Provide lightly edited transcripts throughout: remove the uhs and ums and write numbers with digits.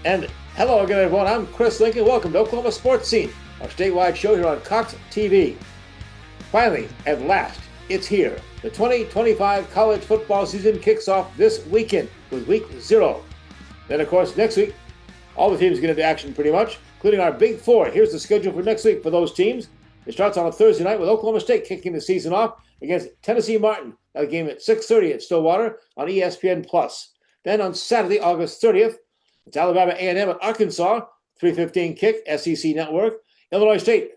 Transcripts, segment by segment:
And hello again, everyone. I'm Chris Lincoln. Welcome to Oklahoma Sports Scene, our statewide show here on Cox TV. Finally, at last, it's here. The 2025 college football season kicks off this weekend with Week 0. Then, of course, next week, all the teams get into action pretty much, including our Big Four. Here's the schedule for next week for those teams. It starts on a Thursday night with Oklahoma State kicking the season off against Tennessee Martin. That game at 6:30 at Stillwater on ESPN+. Then on Saturday, August 30th, it's Alabama A&M at Arkansas, 3:15 kick, SEC Network. Illinois State,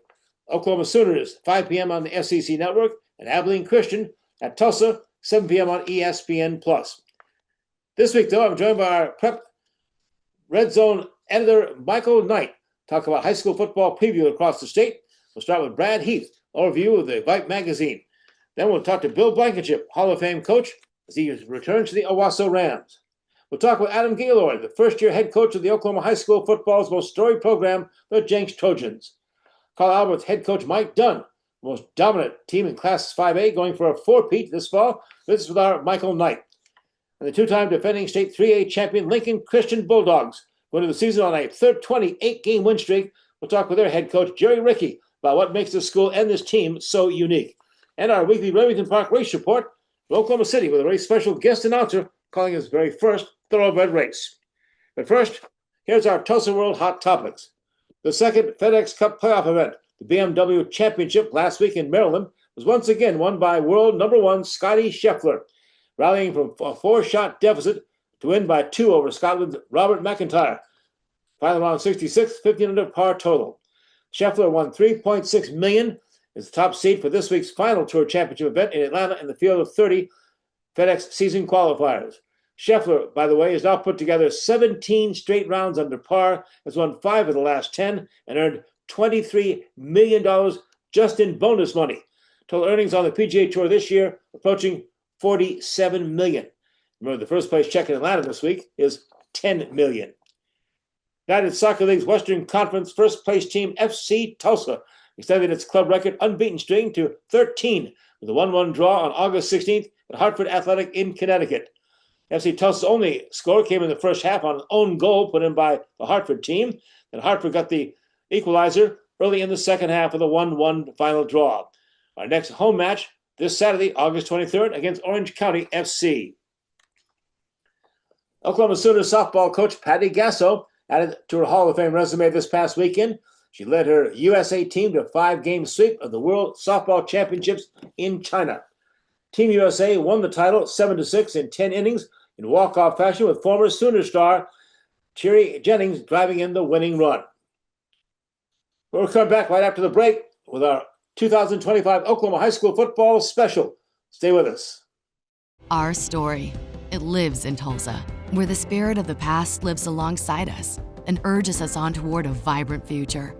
Oklahoma Sooners, 5 p.m. on the SEC Network. And Abilene Christian at Tulsa, 7 p.m. on ESPN+. This week, though, I'm joined by our Prep Red Zone editor, Michael Knight, talk about high school football preview across the state. We'll start with Brad Heath, overview of the VYPE magazine. Then we'll talk to Bill Blankenship, Hall of Fame coach, as he returns to the Owasso Rams. We'll talk with Adam Gaylor, the first-year head coach of the Oklahoma high school football's most storied program, the Jenks Trojans. Carl Albert's head coach Mike Dunn, the most dominant team in Class 5A, going for a four-peat this fall. This is with our Michael Knight. And the two-time defending state 3A champion Lincoln Christian Bulldogs going to the season on a 28-game win streak. We'll talk with their head coach Jerry Ricke about what makes this school and this team so unique. And our weekly Remington Park race report from Oklahoma City with a very special guest announcer calling his very first thoroughbred race. But first, here's our Tulsa World Hot Topics. The second FedEx Cup playoff event, the BMW Championship last week in Maryland, was once again won by world number one Scotty Scheffler, rallying from a four-shot deficit to win by 2 over Scotland's Robert McIntyre. Final round 66, 15 under par total. Scheffler won $3.6 million as the top seed for this week's final Tour Championship event in Atlanta in the field of 30 FedEx season qualifiers. Scheffler, by the way, has now put together 17 straight rounds under par, has won 5 of the last 10, and earned $23 million just in bonus money. Total earnings on the PGA Tour this year approaching $47 million. Remember, the first place check in Atlanta this week is $10 million. United Soccer League's Western Conference first place team FC Tulsa extended its club record unbeaten string to 13 with a 1-1 draw on August 16th at Hartford Athletic in Connecticut. FC Tulsa's only score came in the first half on an own goal put in by the Hartford team, and Hartford got the equalizer early in the second half of the 1-1 final draw. Our next home match this Saturday, August 23rd, against Orange County FC. Oklahoma Sooners softball coach Patty Gasso added to her Hall of Fame resume this past weekend. She led her USA team to a 5-game sweep of the World Softball Championships in China. Team USA won the title 7-6 in 10 innings in walk-off fashion, with former Sooner star Cherry Jennings driving in the winning run. We'll come back right after the break with our 2025 Oklahoma High School Football Special. Stay with us. Our story, it lives in Tulsa, where the spirit of the past lives alongside us and urges us on toward a vibrant future.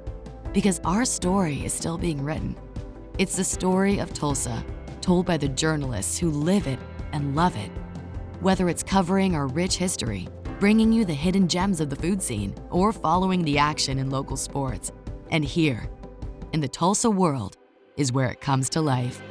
Because our story is still being written. It's the story of Tulsa, told by the journalists who live it and love it. Whether it's covering our rich history, bringing you the hidden gems of the food scene, or following the action in local sports. And here, in the Tulsa world, is where it comes to life.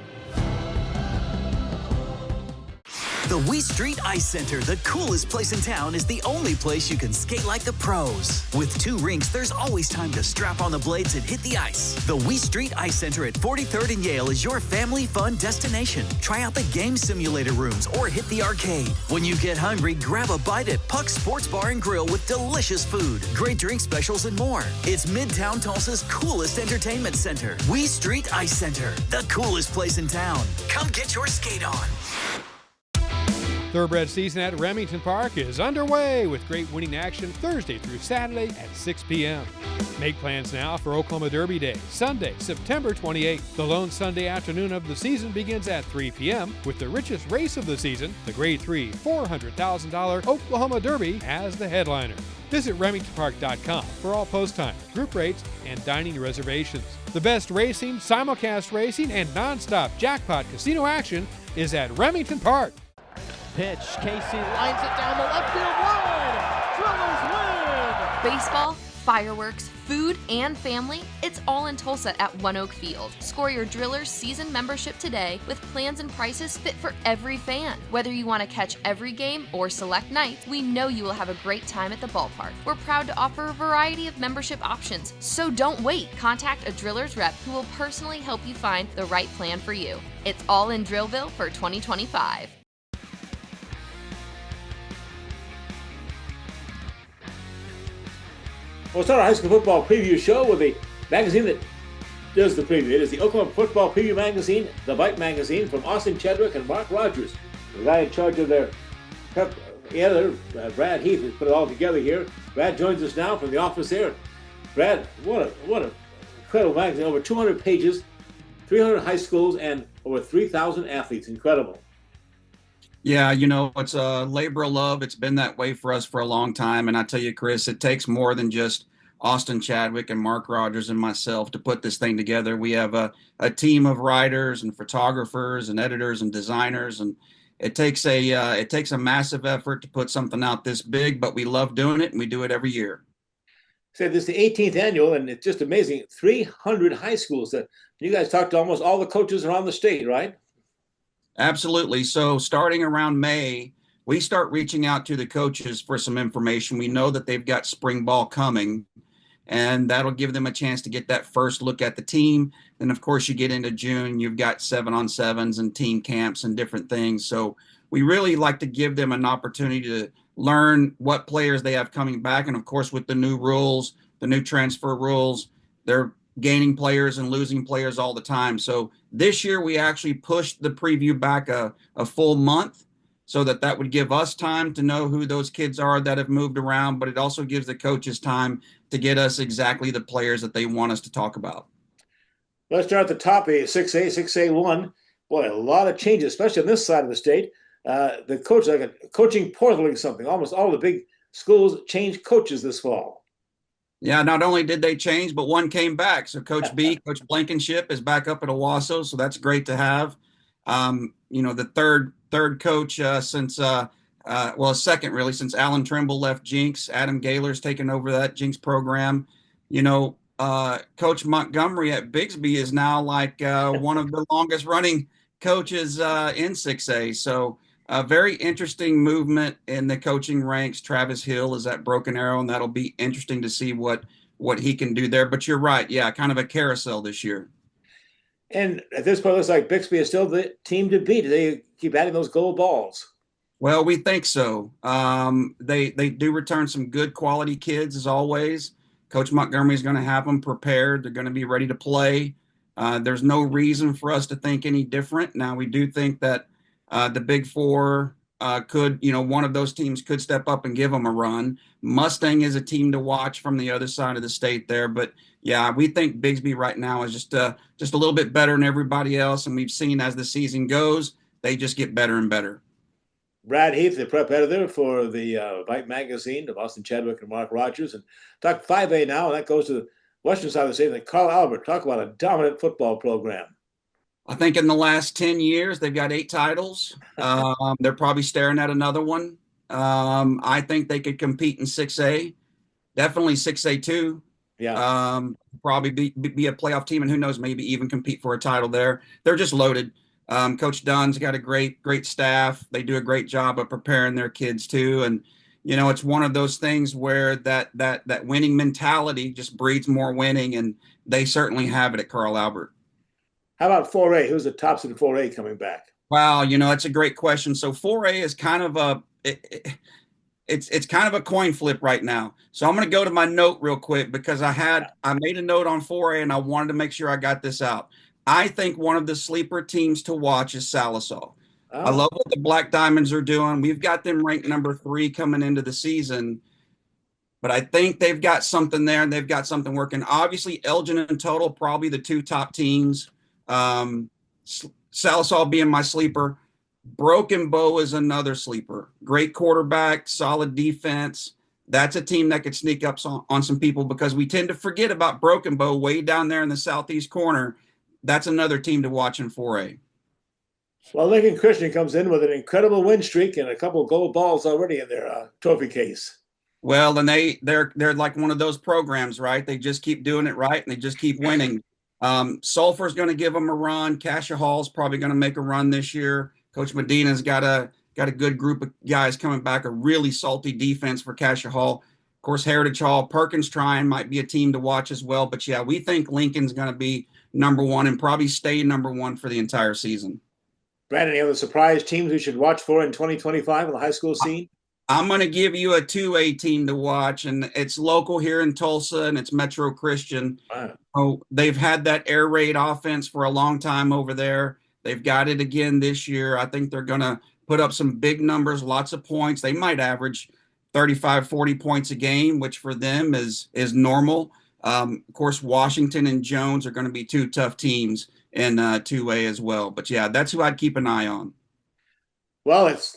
The Wee Street Ice Center, the coolest place in town, is the only place you can skate like the pros. With 2 rinks, there's always time to strap on the blades and hit the ice. The Wee Street Ice Center at 43rd and Yale is your family fun destination. Try out the game simulator rooms or hit the arcade. When you get hungry, grab a bite at Puck's Sports Bar and Grill with delicious food, great drink specials, and more. It's Midtown Tulsa's coolest entertainment center. Wee Street Ice Center, the coolest place in town. Come get your skate on. Thoroughbred season at Remington Park is underway with great winning action Thursday through Saturday at 6 p.m. Make plans now for Oklahoma Derby Day, Sunday, September 28th. The lone Sunday afternoon of the season begins at 3 p.m. with the richest race of the season, the Grade 3 $400,000 Oklahoma Derby, as the headliner. Visit RemingtonPark.com for all post times, group rates, and dining reservations. The best racing, simulcast racing, and nonstop jackpot casino action is at Remington Park. Pitch, Casey lines it down the left field line. Drillers win! Baseball, fireworks, food, and family, it's all in Tulsa at One Oak Field. Score your Drillers season membership today with plans and prices fit for every fan. Whether you want to catch every game or select nights, we know you will have a great time at the ballpark. We're proud to offer a variety of membership options, so don't wait. Contact a Drillers rep who will personally help you find the right plan for you. It's all in Drillville for 2025. We'll start our high school football preview show with a magazine that does the preview. It is the Oklahoma Football Preview Magazine, the VYPE magazine, from Austin Chadwick and Mark Rogers. The guy in charge of their prep editor, Brad Heath, has put it all together here. Brad joins us now from the office there. Brad, what an incredible magazine. Over 200 pages, 300 high schools, and over 3,000 athletes. Incredible. Yeah, you know, it's a labor of love. It's been that way for us for a long time. And I tell you, Chris, it takes more than just Austin Chadwick and Mark Rogers and myself to put this thing together. We have a team of writers and photographers and editors and designers, and it takes a massive effort to put something out this big, but we love doing it, and we do it every year. So this is the 18th annual, and it's just amazing. 300 high schools. You guys talked to almost all the coaches around the state, right? Absolutely. So starting around May, we start reaching out to the coaches for some information. We know that they've got spring ball coming, and that'll give them a chance to get that first look at the team. Then, of course, you get into June, you've got 7-on-7s and team camps and different things. So we really like to give them an opportunity to learn what players they have coming back. And, of course, with the new rules, the new transfer rules, they're gaining players and losing players all the time. So this year we actually pushed the preview back a full month so that would give us time to know who those kids are that have moved around, but it also gives the coaches time to get us exactly the players that they want us to talk about. Let's start at the top, 6A, 6A1. Boy, a lot of changes, especially on this side of the state. The coach, like a coaching portal or something. Almost all the big schools changed coaches this fall. Yeah, not only did they change, but one came back. So Coach B, Coach Blankenship, is back up at Owasso, so that's great to have. You know, the third coach since second really, since Alan Trimble left Jenks. Adam Gaylor's taken over that Jenks program. You know, Coach Montgomery at Bixby is now like one of the longest running coaches in 6A. So a very interesting movement in the coaching ranks. Travis Hill is at Broken Arrow, and that'll be interesting to see what he can do there. But you're right. Yeah, kind of a carousel this year. And at this point, it looks like Bixby is still the team to beat. They keep adding those gold balls. Well, we think so. They do return some good quality kids, as always. Coach Montgomery is going to have them prepared. They're going to be ready to play. There's no reason for us to think any different. Now, we do think that the Big Four could, one of those teams could step up and give them a run. Mustang is a team to watch from the other side of the state there. But, yeah, we think Bixby right now is just a little bit better than everybody else. And we've seen as the season goes, they just get better and better. Brad Heath, the prep editor for the VYPE magazine of Austin Chadwick and Mark Rogers. And talk 5A now, and that goes to the western side of the state. And Carl Albert, talk about a dominant football program. I think in the last 10 years, they've got 8 titles. They're probably staring at another one. I think they could compete in 6A, definitely 6A2. Yeah. Probably be a playoff team, and who knows, maybe even compete for a title there. They're just loaded. Coach Dunn's got a great staff. They do a great job of preparing their kids too. And, it's one of those things where that winning mentality just breeds more winning, and they certainly have it at Carl Albert. How about 4A? Who's the tops in 4A coming back? Wow, that's a great question. So 4A is kind of it's kind of a coin flip right now. So I'm going to go to my note real quick because I made a note on 4A and I wanted to make sure I got this out. I think one of the sleeper teams to watch is Sallisaw. Oh. I love what the Black Diamonds are doing. We've got them ranked number 3 coming into the season. But I think they've got something there and they've got something working. Obviously, Elgin and Total, probably the 2 top teams. Sallisaw being my sleeper. Broken Bow is another sleeper. Great quarterback, solid defense. That's a team that could sneak up on some people because we tend to forget about Broken Bow way down there in the southeast corner. That's another team to watch in 4A. Well, Lincoln Christian comes in with an incredible win streak and a couple of gold balls already in their trophy case. Well, and they're like one of those programs, right? They just keep doing it right, and they just keep winning. Sulphur's going to give them a run. Cassia Hall's probably going to make a run this year. Coach Medina's got a good group of guys coming back. A really salty defense for Cassia Hall. Of course, Heritage Hall, Perkins trying might be a team to watch as well. But yeah, we think Lincoln's going to be number one and probably stay number one for the entire season. Brad, any other surprise teams we should watch for in 2025 on the high school scene? I'm going to give you a 2A team to watch, and it's local here in Tulsa, and it's Metro Christian. Wow. Oh, they've had that air raid offense for a long time over there. They've got it again this year. I think they're going to put up some big numbers, lots of points. They might average 35, 40 points a game, which for them is normal. Of course, Washington and Jones are going to be two tough teams in 2A as well. But yeah, that's who I'd keep an eye on. Well, it's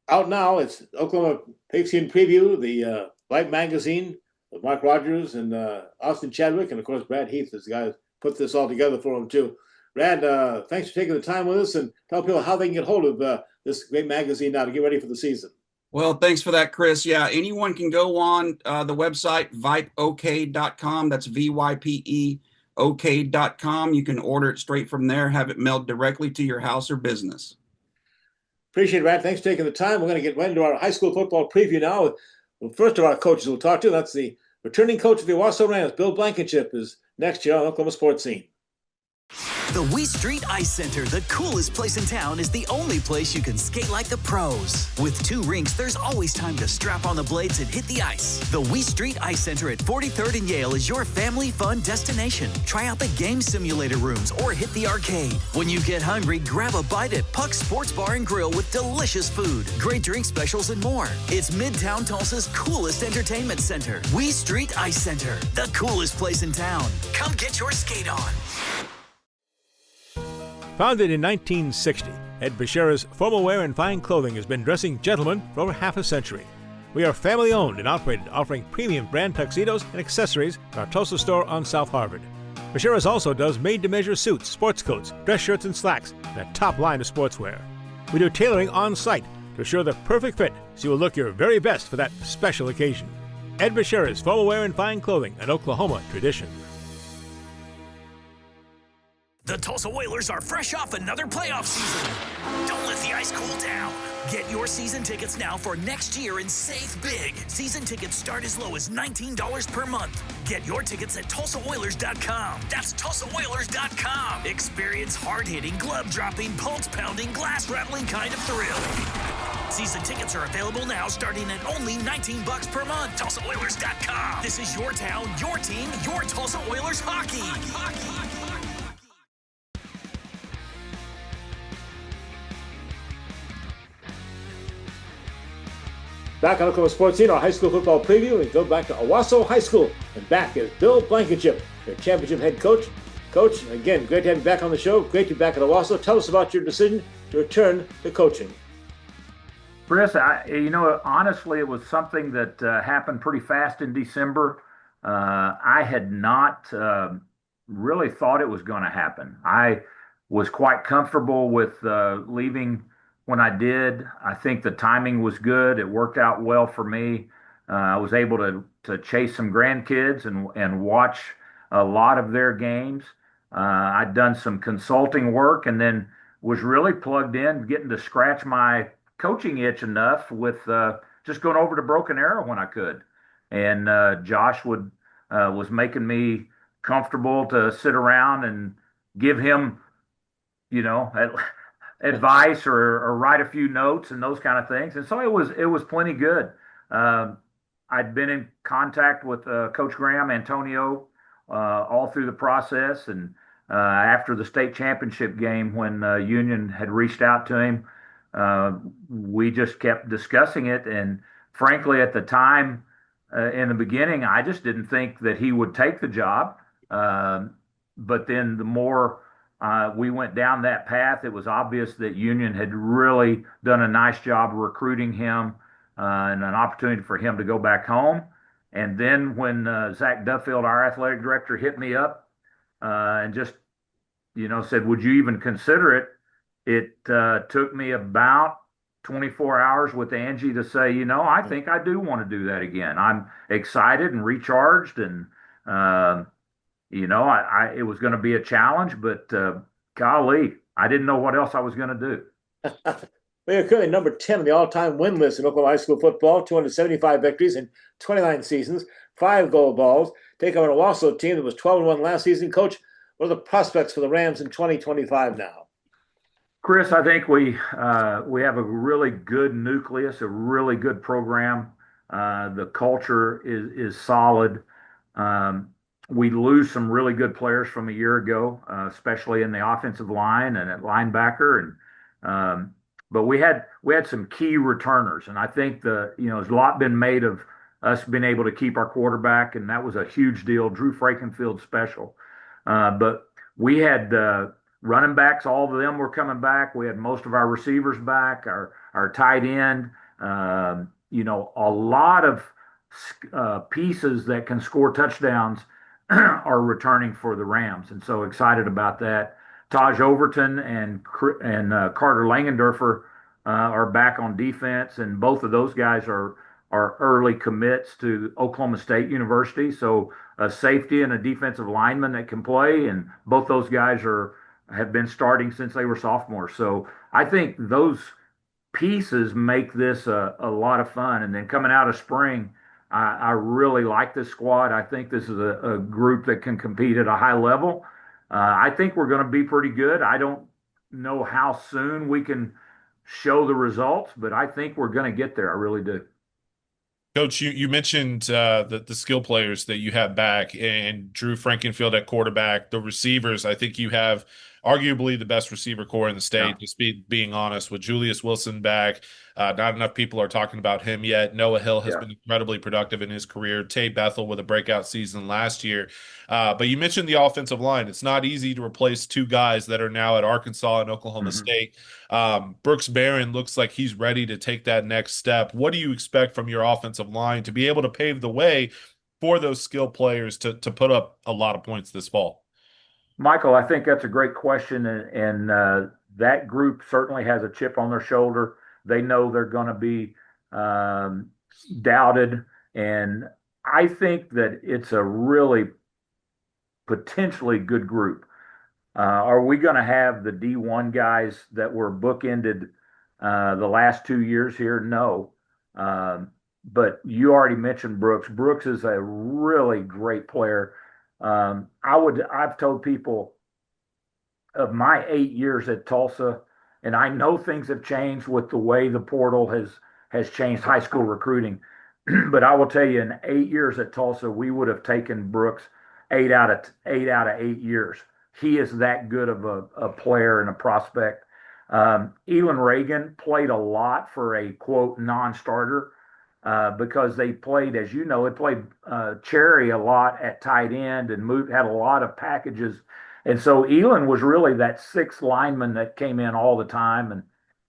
out now. It's Oklahoma Pigskin Preview, the VYPE magazine with Mark Rogers and Austin Chadwick, and of course Brad Heath is the guy who put this all together for him too. Brad, thanks for taking the time with us, and tell people how they can get hold of this great magazine now to get ready for the season. Well, thanks for that, Chris. Yeah, anyone can go on the website, VYPEOK.com. That's VYPE OK.com. You can order it straight from there, have it mailed directly to your house or business. Appreciate it, Brad. Thanks for taking the time. We're going to get right into our high school football preview now. Well, first of our coaches we'll talk to, that's the returning coach of the Owasso Rams, Bill Blankenship, is next year on Oklahoma Sports Scene. The Wee Street Ice Center, the coolest place in town, is the only place you can skate like the pros. With 2 rinks, there's always time to strap on the blades and hit the ice. The Wee Street Ice Center at 43rd and Yale is your family fun destination. Try out the game simulator rooms or hit the arcade. When you get hungry, grab a bite at Puck's Sports Bar and Grill with delicious food, great drink specials, and more. It's Midtown Tulsa's coolest entertainment center. Wee Street Ice Center, the coolest place in town. Come get your skate on. Founded in 1960, Ed Bashira's Formal Wear and Fine Clothing has been dressing gentlemen for over half a century. We are family-owned and operated, offering premium brand tuxedos and accessories at our Tulsa store on South Harvard. Bashira's also does made-to-measure suits, sports coats, dress shirts, and slacks, and a top line of sportswear. We do tailoring on-site to assure the perfect fit, so you will look your very best for that special occasion. Ed Bashira's Formal Wear and Fine Clothing, an Oklahoma tradition. The Tulsa Whalers are fresh off another playoff season. Don't let the ice cool down. Get your season tickets now for next year and save big. Season tickets start as low as $19 per month. Get your tickets at TulsaOilers.com. That's TulsaOilers.com. Experience hard-hitting, glove-dropping, pulse-pounding, glass-rattling kind of thrill. Season tickets are available now starting at only $19 per month. TulsaOilers.com. This is your town, your team, your Tulsa Oilers hockey. Back on Oklahoma Sports Scene, our high school football preview. We go back to Owasso High School. And back is Bill Blankenship, their championship head coach. Coach, again, great to have you back on the show. Great to be back at Owasso. Tell us about your decision to return to coaching. Chris, honestly, it was something that happened pretty fast in December. I had not really thought it was going to happen. I was quite comfortable with leaving when I did. I think the timing was good. It worked out well for me. I was able to chase some grandkids and watch a lot of their games. I'd done some consulting work and then was really plugged in, getting to scratch my coaching itch enough with just going over to Broken Arrow when I could. And Josh was making me comfortable to sit around and give him, advice or write a few notes and those kind of things. And so it was plenty good. I'd been in contact with Coach Graham Antonio all through the process. And after the state championship game, when Union had reached out to him, we just kept discussing it. And frankly, at the time, in the beginning, I just didn't think that he would take the job. But then the more we went down that path, it was obvious that Union had really done a nice job recruiting him and an opportunity for him to go back home. And then when Zach Duffield, our athletic director, hit me up and just, said, would you even consider it? It took me about 24 hours with Angie to say, I think I do want to do that again. I'm excited and recharged, and it was going to be a challenge, but golly, I didn't know what else I was going to do. We are currently number 10 on the all-time win list in Oklahoma high school football, 275 victories in 29 seasons, 5 gold balls. Take on an Owasso team that was 12-1 last season. Coach, what are the prospects for the Rams in 2025 now? Chris, I think we have a really good nucleus, a really good program. The culture is solid. We lose some really good players from a year ago, especially in the offensive line and at linebacker, and but we had some key returners, and I think there's a lot been made of us being able to keep our quarterback, and that was a huge deal. Drew Frankenfield special, but we had running backs, all of them were coming back. We had most of our receivers back, our tight end, a lot of pieces that can score touchdowns are returning for the Rams, and so excited about that. Taj Overton and Carter Langendorfer are back on defense, and both of those guys are early commits to Oklahoma State University. So a safety and a defensive lineman that can play, and both those guys have been starting since they were sophomores. So I think those pieces make this a lot of fun. And then coming out of spring, I really like this squad. I think this is a group that can compete at a high level. I think we're going to be pretty good. I don't know how soon we can show the results, but I think we're going to get there. I really do. Coach, you mentioned the skill players that you have back, and Drew Frankenfield at quarterback, the receivers. I think you have arguably the best receiver core in the state, Yeah. just being honest, with Julius Wilson back. Not enough people are talking about him yet. Noah Hill has been incredibly productive in his career. Tay Bethel with a breakout season last year. But you mentioned the offensive line. It's not easy to replace 2 guys that are now at Arkansas and Oklahoma State. Brooks Barron looks like he's ready to take that next step. What do you expect from your offensive line to be able to pave the way for those skill players to put up a lot of points this fall? Michael, I think that's a great question, and that group certainly has a chip on their shoulder. They know they're going to be doubted, and I think that it's a really potentially good group. Are we going to have the D1 guys that were bookended the last 2 years here? No. But you already mentioned Brooks. Brooks is a really great player. I've told people of my 8 years at Tulsa, and I know things have changed with the way the portal has changed high school recruiting. But I will tell you, in 8 years at Tulsa, we would have taken Brooks 8 out of 8 years. He is that good of a player and a prospect. Elon Reagan played a lot for a quote non-starter because they played, as you know, it played Cherry a lot at tight end and had a lot of packages. And so Elon was really that 6th lineman that came in all the time. And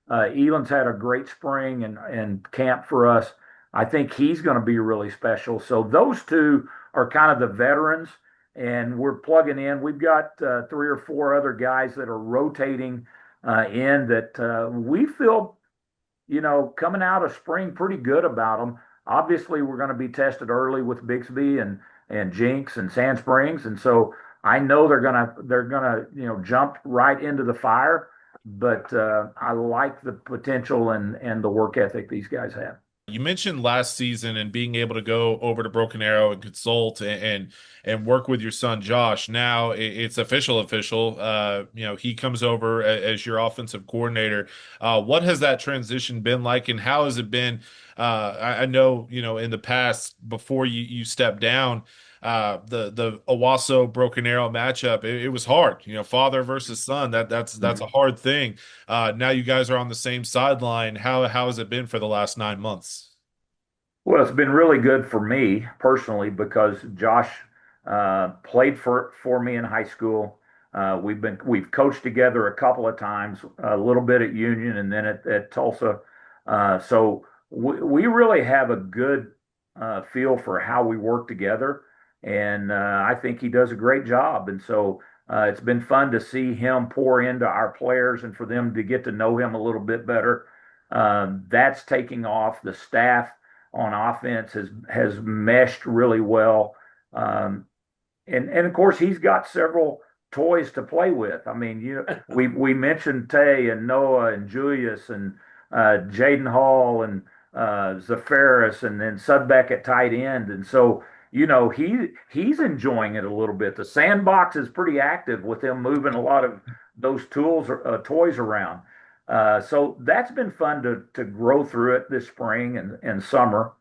Elon's had a great spring and camp for us. I think he's going to be really special. So those 2 are kind of the veterans, and we're plugging in. We've got 3 or 4 other guys that are rotating in that we feel, coming out of spring pretty good about them. Obviously, we're going to be tested early with Bixby and Jenks and Sand Springs, and so I know they're gonna jump right into the fire. But I like the potential and the work ethic these guys have. You mentioned last season and being able to go over to Broken Arrow and consult and work with your son Josh. Now it's official. He comes over as your offensive coordinator. What has that transition been like, and how has it been? I know in the past before you stepped down, the Owasso Broken Arrow matchup, it was hard. Father versus son. That's a hard thing. Now you guys are on the same sideline. How has it been for the last 9 months? Well, it's been really good for me personally because Josh played for me in high school. We've coached together a couple of times, a little bit at Union and then at Tulsa. So we really have a good feel for how we work together, and I think he does a great job. And so it's been fun to see him pour into our players and for them to get to know him a little bit better. That's taking off. The staff on offense has meshed really well. And of course, he's got several toys to play with. I mean, we mentioned Tay and Noah and Julius and Jaden Hall and Zafaris, and then Sudbeck at tight end. And so, he's enjoying it a little bit. The sandbox is pretty active with him moving a lot of those toys around. So that's been fun to grow through it this spring and summer.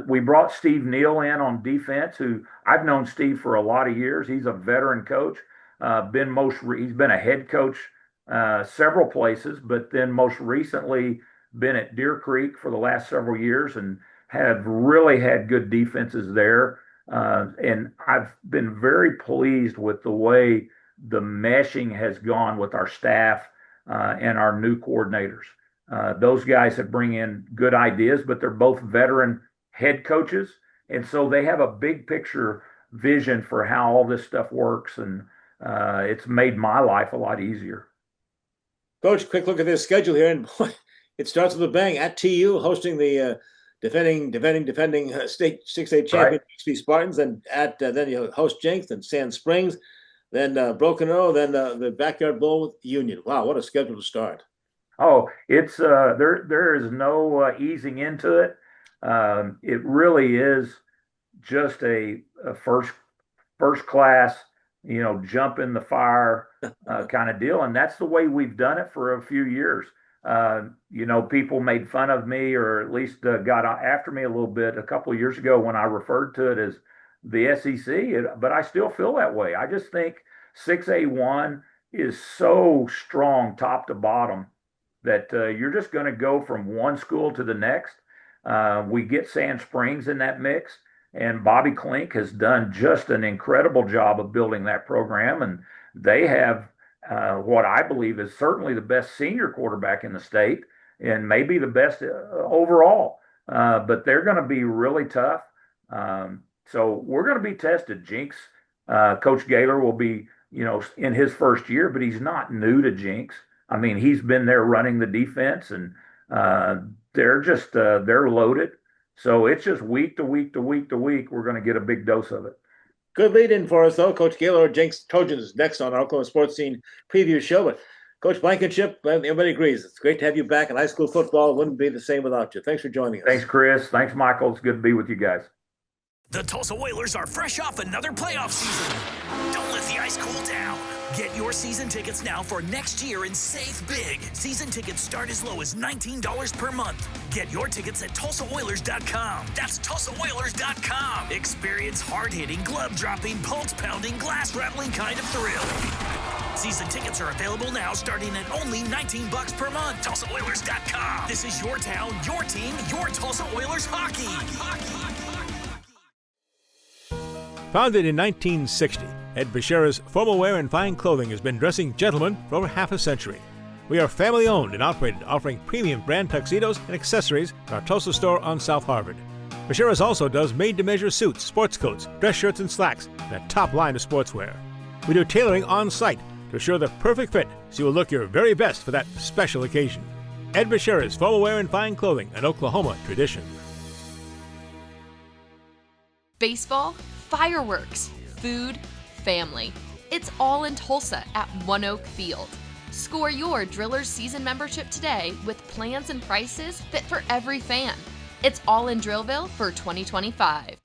We brought Steve Neal in on defense, who I've known Steve for a lot of years. He's a veteran coach. He's been a head coach several places, but then most recently been at Deer Creek for the last several years and have really had good defenses there. And I've been very pleased with the way the meshing has gone with our staff and our new coordinators. Those guys have bring in good ideas, but they're both veteran head coaches. And so they have a big picture vision for how all this stuff works. And it's made my life a lot easier. Coach, quick look at this schedule here. And boy, it starts with a bang at TU, hosting the defending state 6A champion XP Spartans. And then you host Jenks and Sand Springs, then Broken Arrow, then the Backyard Bowl with Union. Wow, what a schedule to start. Oh, it's there is no easing into it. It really is just a first class, jump in the fire kind of deal. And that's the way we've done it for a few years. People made fun of me, or at least got after me a little bit a couple of years ago when I referred to it as the SEC, but I still feel that way. I just think 6A1 is so strong top to bottom that you're just going to go from one school to the next. We get Sand Springs in that mix, and Bobby Klink has done just an incredible job of building that program. And they have what I believe is certainly the best senior quarterback in the state, and maybe the best overall. But they're going to be really tough. So we're going to be tested. Jenks, Coach Gaylor will be, in his first year, but he's not new to Jenks. I mean, he's been there running the defense, and they're loaded. So it's just week to week to week to week. We're going to get a big dose of it. Good lead in for us, though. Coach Gaylor, Jenks Trojans next on our Oklahoma Sports Scene preview show. But Coach Blankenship, everybody agrees. It's great to have you back in high school football. It wouldn't be the same without you. Thanks for joining us. Thanks, Chris. Thanks, Michael. It's good to be with you guys. The Tulsa Whalers are fresh off another playoff season. Don't let the ice cool down. Get your season tickets now for next year and save big. Season tickets start as low as $19 per month. Get your tickets at TulsaOilers.com. That's TulsaOilers.com. Experience hard-hitting, glove-dropping, pulse-pounding, glass-rattling kind of thrill. Season tickets are available now starting at only $19 per month. TulsaOilers.com. This is your town, your team, your Tulsa Oilers hockey. Founded in 1960, Ed Bashira's formal wear and fine clothing has been dressing gentlemen for over half a century. We are family-owned and operated, offering premium brand tuxedos and accessories in our Tulsa store on South Harvard. Bashira's also does made-to-measure suits, sports coats, dress shirts, and slacks, and a top line of sportswear. We do tailoring on-site to assure the perfect fit, so you will look your very best for that special occasion. Ed Bashira's formal wear and fine clothing, an Oklahoma tradition. Baseball, fireworks, food, family. It's all in Tulsa at One Oak Field. Score your Drillers season membership today with plans and prices fit for every fan. It's all in Drillville for 2025.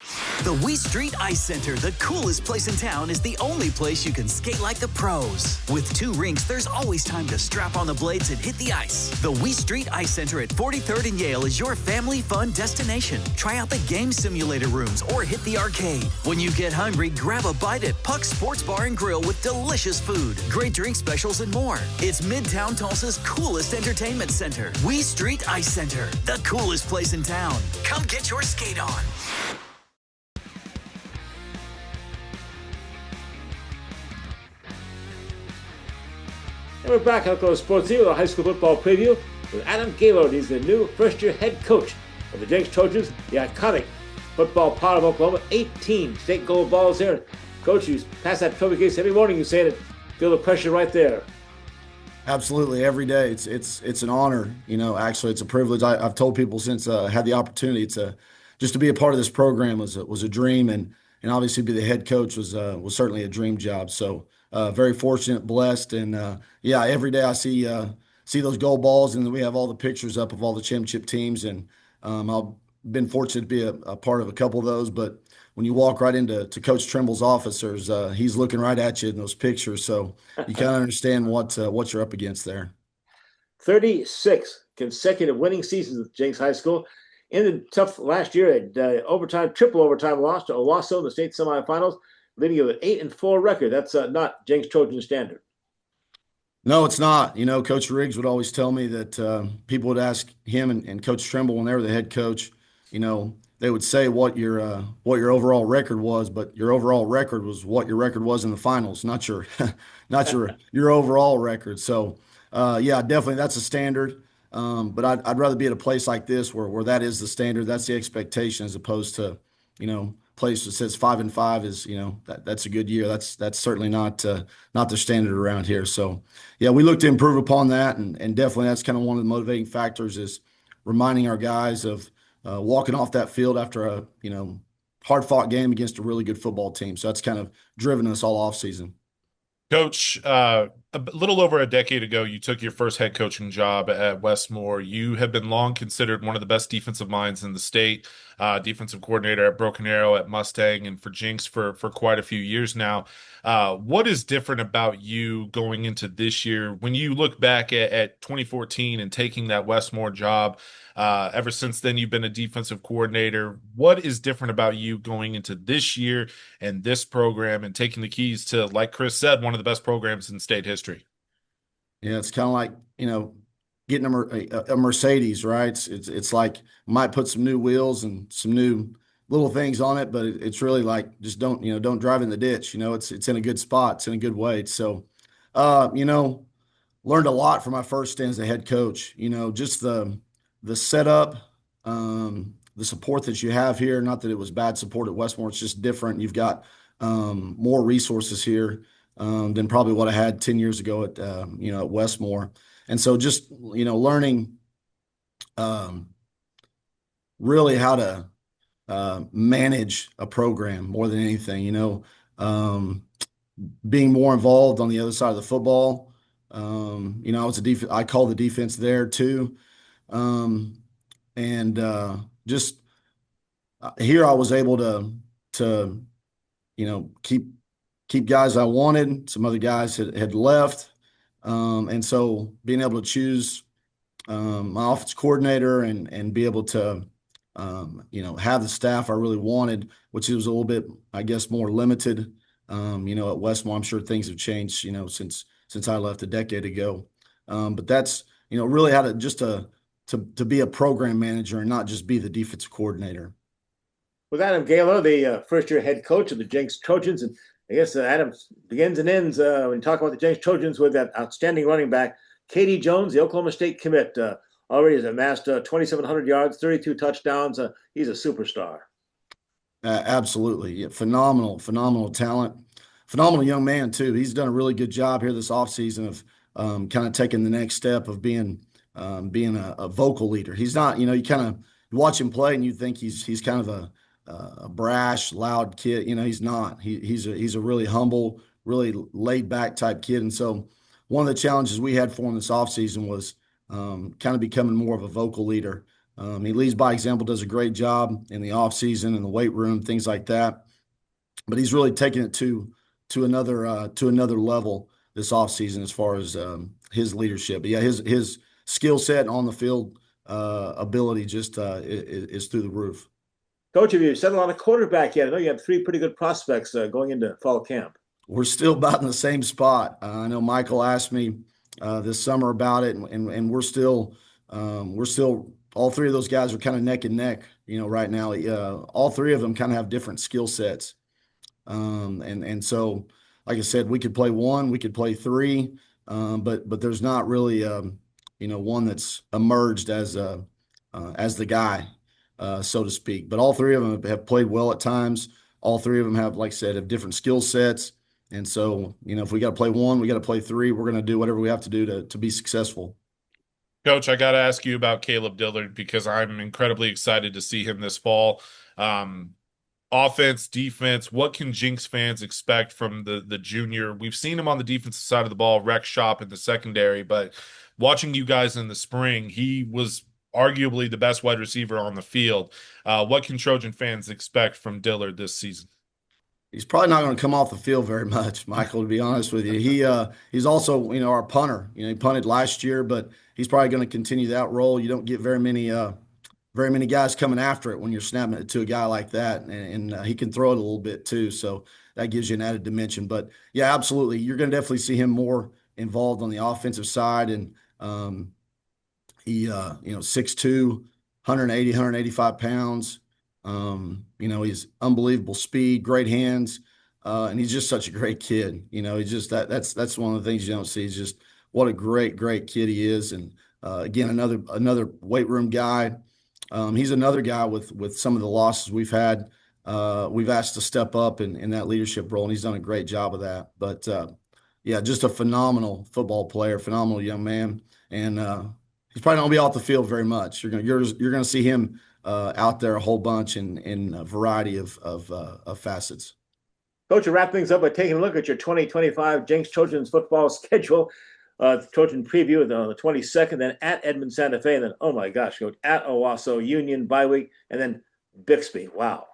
The Wee Street Ice Center, the coolest place in town, is the only place you can skate like the pros. With 2 rinks, there's always time to strap on the blades and hit the ice. The Wee Street Ice Center at 43rd and Yale is your family fun destination. Try out the game simulator rooms or hit the arcade. When you get hungry, grab a bite at Puck's Sports Bar and Grill with delicious food, great drink specials, and more. It's Midtown Tulsa's coolest entertainment center. Wee Street Ice Center, the coolest place in town. Come get your skate on. And we're back on Oklahoma Sports Scene with our high school football preview with Adam Gaylor. He's the new first-year head coach of the Jenks Trojans, the iconic football power of Oklahoma. 18 state gold balls there. Coach, you pass that trophy case every morning. You say it. Feel the pressure right there. Absolutely, every day. It's an honor. Actually, it's a privilege. I've told people since I had the opportunity to just to be a part of this program was a dream, and obviously be the head coach was certainly a dream job. So very fortunate, blessed, and yeah, every day I see those gold balls, and then we have all the pictures up of all the championship teams, and I've been fortunate to be a part of a couple of those. But when you walk right into Coach Trimble's office, he's looking right at you in those pictures. So you kind of understand what you're up against there. 36 consecutive winning seasons with Jenks High School. Ended tough last year at triple overtime loss to Owasso in the state semifinals, leading to an 8-4 record. That's not Jenks Trojan standard. No, it's not. Coach Riggs would always tell me that people would ask him and Coach Trimble when they were the head coach. They would say what your overall record was, but your overall record was what your record was in the finals, not your not your overall record. So, yeah, definitely that's a standard. But I'd rather be at a place like this where that is the standard, that's the expectation, as opposed to place that says 5-5 is that's a good year. That's certainly not the standard around here. So, yeah, we look to improve upon that, and definitely that's kind of one of the motivating factors is reminding our guys of walking off that field after a hard fought game against a really good football team. So that's kind of driven us all off season. Coach, a little over a decade ago, you took your first head coaching job at Westmore. You have been long considered one of the best defensive minds in the state, defensive coordinator at Broken Arrow, at Mustang, and for Jenks for quite a few years now. What is different about you going into this year when you look back at 2014 and taking that Westmore job? Ever since then, you've been a defensive coordinator. What is different about you going into this year and this program and taking the keys to, like Chris said, one of the best programs in state history? Yeah, it's kind of like, getting a Mercedes, right? It's like might put some new wheels and some new little things on it, but it's really like just don't drive in the ditch. It's in a good spot. It's in a good way. So, learned a lot from my first stint as a head coach. Just the setup, the support that you have here. Not that it was bad support at Westmore. It's just different. You've got more resources here than probably what I had 10 years ago at Westmore. And so just, learning really how to manage a program more than anything, being more involved on the other side of the football. I was I call the defense there too. And just here I was able to keep guys I wanted. Some other guys had left. And so being able to choose my offense coordinator and be able to have the staff I really wanted, which was a little bit, I guess, more limited. At Westmore, I'm sure things have changed, since I left a decade ago. But that's, really how to be a program manager and not just be the defensive coordinator. With Adam Gaylor, the first-year head coach of the Jenks Trojans, and I guess Adam begins and ends when you talk about the Jenks Trojans with that outstanding running back, Katie Jones, the Oklahoma State commit, already has amassed 2,700 yards, 32 touchdowns. He's a superstar. Absolutely. Yeah, phenomenal talent. Phenomenal young man, too. He's done a really good job here this offseason of kind of taking the next step of being a vocal leader. He's not, you kind of watch him play and you think he's kind of a brash, loud kid. He's not. He's a really humble, really laid back type kid. And so one of the challenges we had for him this offseason was kind of becoming more of a vocal leader. He leads by example, does a great job in the offseason, in the weight room, things like that. But he's really taken it to another level this offseason as far as his leadership. But yeah, his skill set on the field ability just is through the roof. Coach, have you settled on a quarterback yet? I know you have 3 pretty good prospects going into fall camp. We're still about in the same spot. I know Michael asked me this summer about it, and we're still all 3 of those guys are kind of neck and neck, right now. All 3 of them kind of have different skill sets. And so, like I said, we could play 1, we could play 3, but there's not really, one that's emerged as the guy, so to speak. But all 3 of them have played well at times. All 3 of them have, like I said, have different skill sets. And so, if we got to play one, we got to play three. We're going to do whatever we have to do to be successful. Coach, I got to ask you about Caleb Dillard because I'm incredibly excited to see him this fall. Offense, defense, what can Jenks fans expect from the junior? We've seen him on the defensive side of the ball, wreck shop in the secondary, but watching you guys in the spring, he was arguably the best wide receiver on the field. What can Trojan fans expect from Dillard this season? He's probably not going to come off the field very much, Michael, to be honest with you. He's also, our punter. He punted last year, but he's probably going to continue that role. You don't get very many guys coming after it when you're snapping it to a guy like that, and he can throw it a little bit too, so that gives you an added dimension. But yeah, absolutely, you're going to definitely see him more involved on the offensive side, and he 6'2", 180, 185 pounds. He's unbelievable speed, great hands, and he's just such a great kid. He's just that's one of the things you don't see. Is just what a great kid he is, and again, another weight room guy. He's another guy with some of the losses we've had. We've asked to step up in that leadership role, and he's done a great job of that. But yeah, just a phenomenal football player, phenomenal young man, and he's probably not going to be off the field very much. You're gonna see him out there a whole bunch in a variety of facets. Coach, to wrap things up by taking a look at your 2025 Jenks Trojans football schedule. Trojan preview on the 22nd, then at Edmond Santa Fe, and then, oh my gosh, Coach, at Owasso, Union, bye week, and then Bixby. Wow.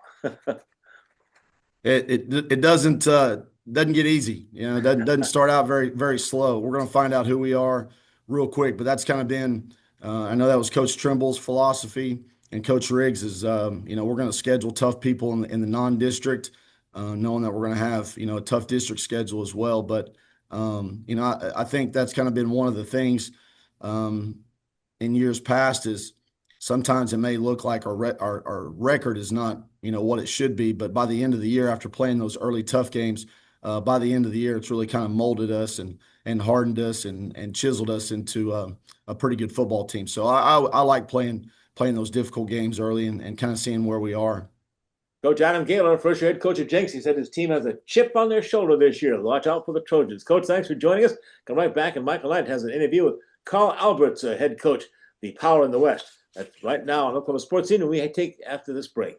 It doesn't get easy. It doesn't start out very, very slow. We're going to find out who we are real quick, but that's kind of been I know that was Coach Trimble's philosophy, and Coach Riggs is we're going to schedule tough people in the non-district, knowing that we're going to have a tough district schedule as well. But I think that's kind of been one of the things in years past is sometimes it may look like our record is not what it should be, but by the end of the year, after playing those early tough games, by the end of the year, it's really kind of molded us and hardened us and chiseled us into a pretty good football team. So I like playing those difficult games early and kind of seeing where we are. Coach Adam Gaylor, first year head coach of Jenks, he said his team has a chip on their shoulder this year. Watch out for the Trojans. Coach, thanks for joining us. Come right back, and Michael Knight has an interview with Carl Alberts, head coach, the Power in the West. That's right now on Oklahoma Sportscene, and we take after this break.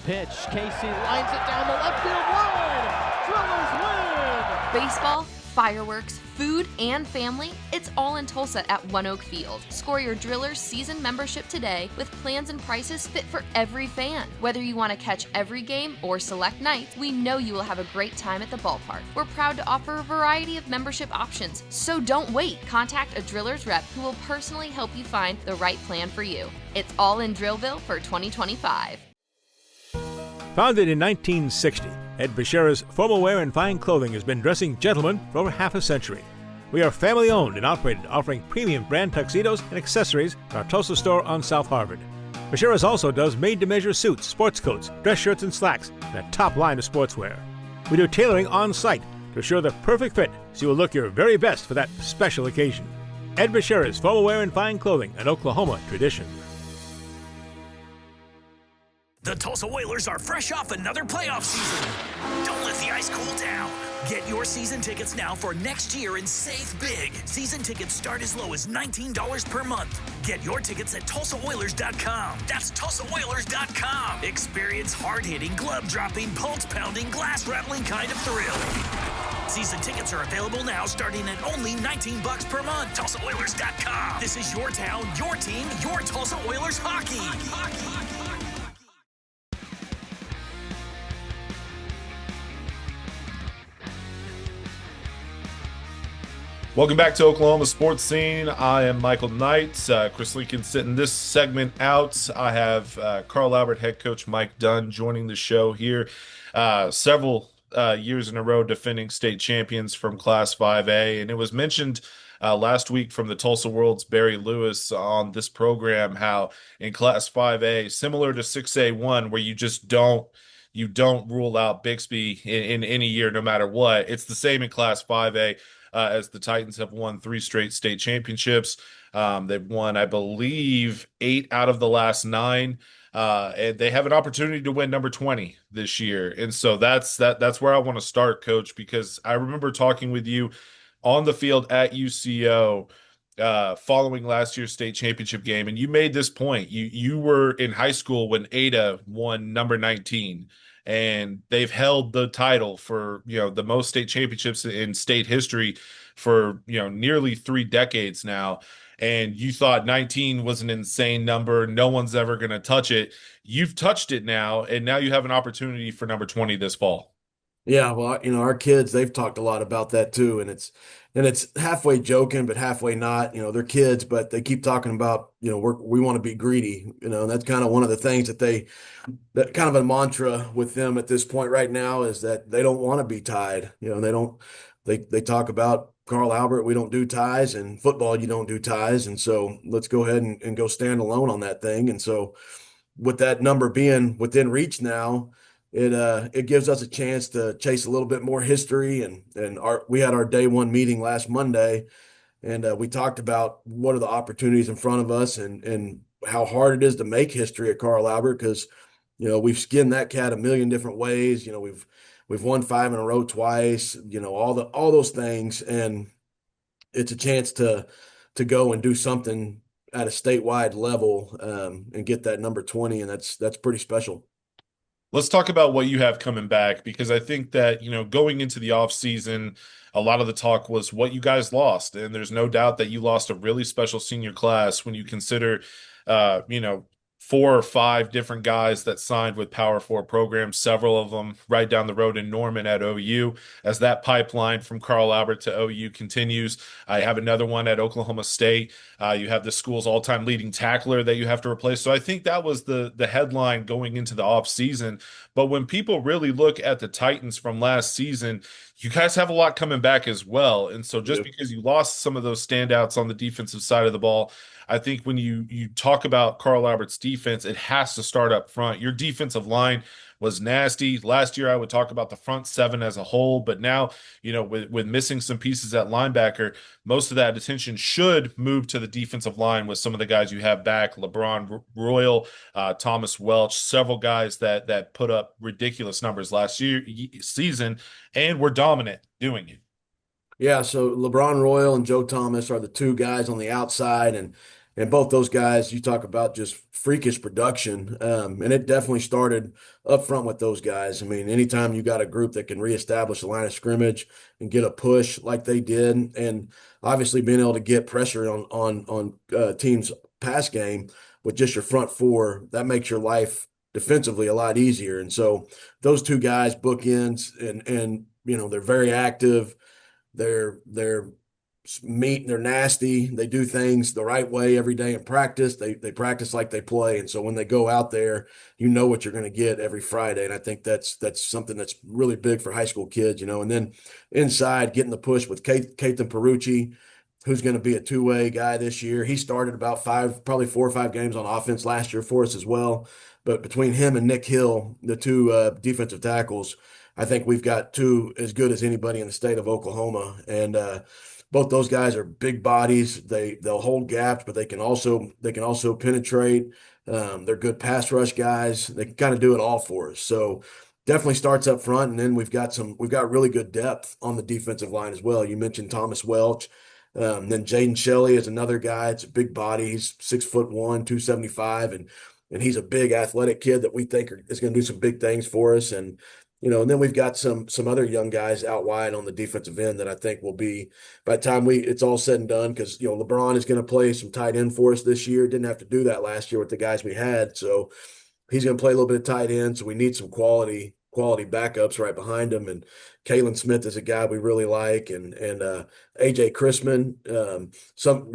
Pitch, Casey lines it down the left field line. Drillers win! Baseball, fireworks, food, and family, it's all in Tulsa at One Oak Field. Score your Drillers season membership today with plans and prices fit for every fan. Whether you want to catch every game or select nights, we know you will have a great time at the ballpark. We're proud to offer a variety of membership options, so don't wait. Contact a Drillers rep who will personally help you find the right plan for you. It's all in Drillville for 2025. Founded in 1960, Ed Bashira's Formal Wear and Fine Clothing has been dressing gentlemen for over half a century. We are family-owned and operated, offering premium brand tuxedos and accessories at our Tulsa store on South Harvard. Bashira's also does made-to-measure suits, sports coats, dress shirts, and slacks, and a top line of sportswear. We do tailoring on-site to assure the perfect fit so you will look your very best for that special occasion. Ed Bashira's Formal Wear and Fine Clothing, an Oklahoma tradition. The Tulsa Whalers are fresh off another playoff season. Don't let the ice cool down. Get your season tickets now for next year and save big. Season tickets start as low as $19 per month. Get your tickets at TulsaWhalers.com. That's TulsaWhalers.com. Experience hard-hitting, glove-dropping, pulse-pounding, glass-rattling kind of thrill. Season tickets are available now starting at only $19 per month. TulsaWhalers.com. This is your town, your team, your Tulsa Whalers hockey. Welcome back to Oklahoma Sports Scene. I am Michael Knight. Chris Lincoln sitting this segment out. I have Carl Albert head coach Mike Dunn joining the show here. Several years in a row defending state champions from Class 5A. And it was mentioned last week from the Tulsa World's Barry Lewis on this program how in Class 5A, similar to 6A1, where you just don't rule out Bixby in any year, no matter what. It's the same in Class 5A. As the Titans have won 3 straight state championships. They've won, I believe, 8 out of the last 9. and they have an opportunity to win number 20 this year. And so that's where I want to start, Coach, because I remember talking with you on the field at UCO following last year's state championship game, and you made this point. You were in high school when Ada won number 19, and they've held the title for the most state championships in state history for nearly 3 decades now. And you thought 19 was an insane number. No one's ever going to touch it. You've touched it now, and now you have an opportunity for number 20 this fall. Yeah, well, our kids, they've talked a lot about that too, and it's halfway joking, but halfway not. They're kids, but they keep talking about, we want to be greedy, and that's kind of one of the things that kind of a mantra with them at this point right now is that they don't want to be tied. They talk about Carl Albert, we don't do ties, and football, you don't do ties, and so let's go ahead and go stand alone on that thing. And so with that number being within reach now, it gives us a chance to chase a little bit more history. And we had our day one meeting last Monday, and we talked about what are the opportunities in front of us and how hard it is to make history at Carl Albert, because we've skinned that cat a million different ways. We've won 5 in a row twice. All those things, and it's a chance to go and do something at a statewide level and get that number 20, and that's pretty special. Let's talk about what you have coming back, because I think that, going into the offseason, a lot of the talk was what you guys lost. And there's no doubt that you lost a really special senior class when you consider, 4 or 5 different guys that signed with Power 4 programs, several of them right down the road in Norman at OU. As that pipeline from Carl Albert to OU continues, I have another one at Oklahoma State. You have the school's all-time leading tackler that you have to replace. So I think that was the headline going into the offseason. But when people really look at the Titans from last season, you guys have a lot coming back as well. And so just because you lost some of those standouts on the defensive side of the ball, I think when you talk about Carl Albert's defense, it has to start up front. Your defensive line was nasty. Last year, I would talk about the front 7 as a whole, but now, with missing some pieces at linebacker, most of that attention should move to the defensive line with some of the guys you have back, LeBron Royal, Thomas Welch, several guys that put up ridiculous numbers last season and were dominant doing it. Yeah, so LeBron Royal and Joe Thomas are the 2 guys on the outside, and both those guys, you talk about just freakish production, and it definitely started up front with those guys. I mean, anytime you got a group that can reestablish a line of scrimmage and get a push like they did, and obviously being able to get pressure on teams' pass game with just your front 4, that makes your life defensively a lot easier. And so those 2 guys, bookends, and they're very active. They're meat, they're nasty. They do things the right way every day in practice. They practice like they play. And so when they go out there, you know what you're going to get every Friday. And I think that's something that's really big for high school kids, And then inside, getting the push with Kathan Perucci, who's going to be a 2-way guy this year. He started about probably 4 or 5 games on offense last year for us as well. But between him and Nick Hill, the 2 defensive tackles, I think we've got 2 as good as anybody in the state of Oklahoma. And both those guys are big bodies. They'll hold gaps, but they can also penetrate. They're good pass rush guys. They can kind of do it all for us. So definitely starts up front, and then we've got really good depth on the defensive line as well. You mentioned Thomas Welch. Then Jaden Shelley is another guy. It's a big body. He's 6'1", 275, and he's a big athletic kid that we think is going to do some big things for us. And then we've got some other young guys out wide on the defensive end that I think will be, by the time it's all said and done, because LeBron is going to play some tight end for us this year. Didn't have to do that last year with the guys we had, so he's going to play a little bit of tight end. So we need some quality backups right behind him. And Kalen Smith is a guy we really like, and AJ Chrisman. Some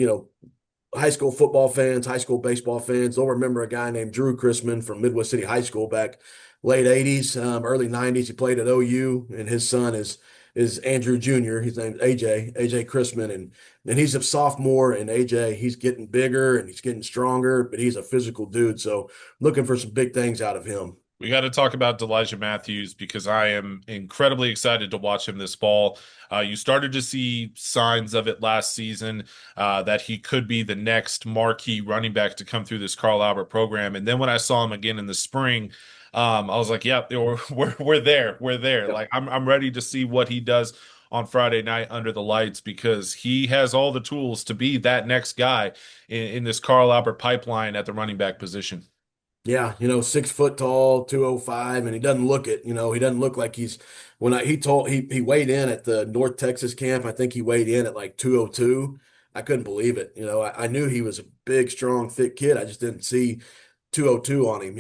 high school football fans, high school baseball fans, they'll remember a guy named Drew Chrisman from Midwest City High School back late 80s, early 90s. He played at OU, and his son is Andrew Jr. His name's AJ Chrisman, and he's a sophomore. And AJ, he's getting bigger and he's getting stronger, but he's a physical dude. So looking for some big things out of him. We got to talk about Elijah Matthews because I am incredibly excited to watch him this fall. You started to see signs of it last season that he could be the next marquee running back to come through this Carl Albert program. And then when I saw him again in the spring, I was like, "Yep, we're there, we're there." Yep. Like I'm ready to see what he does on Friday night under the lights because he has all the tools to be that next guy in this Carl Albert pipeline at the running back position. Yeah, 6 foot tall, 205, and he doesn't look it. He doesn't look like he's. He weighed in at the North Texas camp. I think he weighed in at like 202. I couldn't believe it. I knew he was a big, strong, thick kid. I just didn't see 202 on him.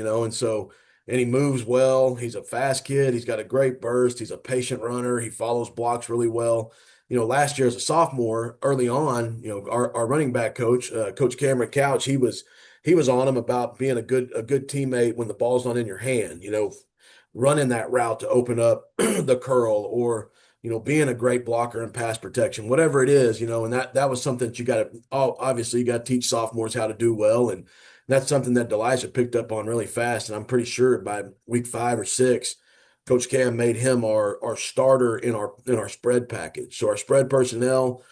And he moves well. He's a fast kid. He's got a great burst. He's a patient runner. He follows blocks really well. Last year as a sophomore, early on, our running back coach, Coach Cameron Couch, he was on him about being a good teammate when the ball's not in your hand, running that route to open up the curl or, being a great blocker and pass protection, whatever it is, and that was something that obviously you got to teach sophomores how to do well. And that's something that Elijah picked up on really fast. And I'm pretty sure by week 5 or 6, Coach Cam made him our starter in our spread package. So our spread personnel,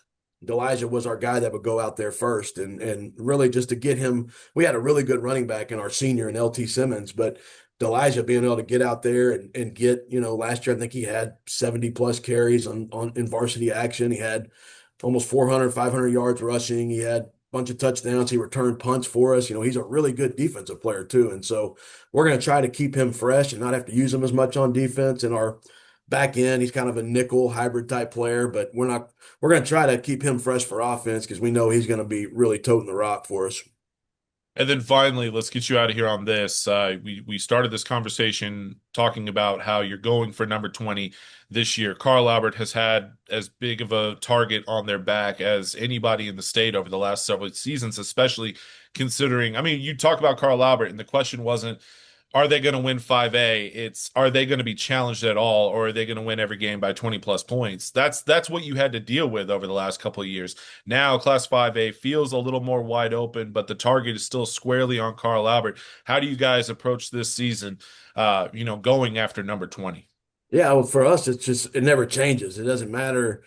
Elijah was our guy that would go out there first and really just to get him. We had a really good running back in our senior in LT Simmons, but Elijah being able to get out there and get, last year I think he had 70 plus carries in varsity action. He had almost 400, 500 yards rushing. He had a bunch of touchdowns. He returned punts for us. He's a really good defensive player too. And so we're going to try to keep him fresh and not have to use him as much on defense. In our back end, he's kind of a nickel hybrid type player, but we're going to try to keep him fresh for offense because we know he's going to be really toting the rock for us. And then finally, let's get you out of here on this. We started this conversation talking about how you're going for number 20 this year. Carl Albert has had as big of a target on their back as anybody in the state over the last several seasons, especially considering, you talk about Carl Albert, and the question wasn't, are they going to win 5A? It's, are they going to be challenged at all, or are they going to win every game by 20 plus points? That's what you had to deal with over the last couple of years. Now Class 5A feels a little more wide open, but the target is still squarely on Carl Albert. How do you guys approach this season, going after number 20? Yeah, well, for us, it never changes. It doesn't matter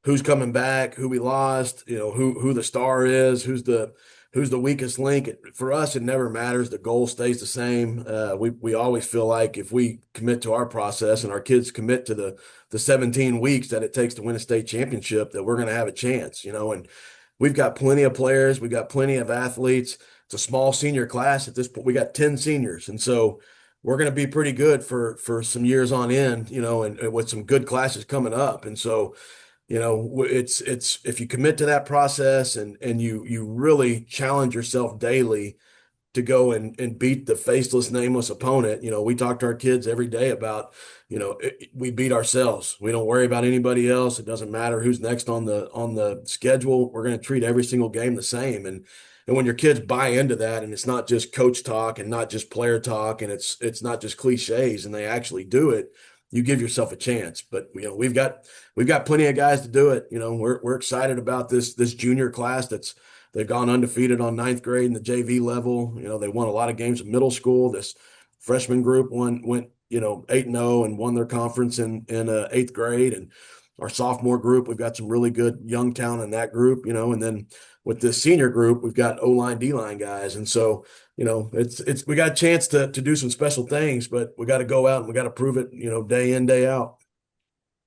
who's coming back, who we lost, who the star is, who's the weakest link. For us, it never matters. The goal stays the same. We always feel like if we commit to our process and our kids commit to the 17 weeks that it takes to win a state championship, that we're going to have a chance, and we've got plenty of players. We've got plenty of athletes. It's a small senior class at this point. We got 10 seniors. And so we're going to be pretty good for some years on end, and with some good classes coming up. And so, it's if you commit to that process and you really challenge yourself daily to go and beat the faceless, nameless opponent. We talk to our kids every day about, we beat ourselves. We don't worry about anybody else. It doesn't matter who's next on the schedule. We're going to treat every single game the same. And when your kids buy into that, and it's not just coach talk and not just player talk, and it's not just cliches, and they actually do it, you give yourself a chance. But we've got plenty of guys to do it. We're excited about this junior class they've gone undefeated on 9th grade in the JV level. They won a lot of games in middle school. This freshman group went 8-0 and won their conference in 8th grade. And our sophomore group, we've got some really good young talent in that group, and then with this senior group, we've got O-line, D-line guys. And so, we got a chance to do some special things, but we got to go out and we got to prove it, day in, day out.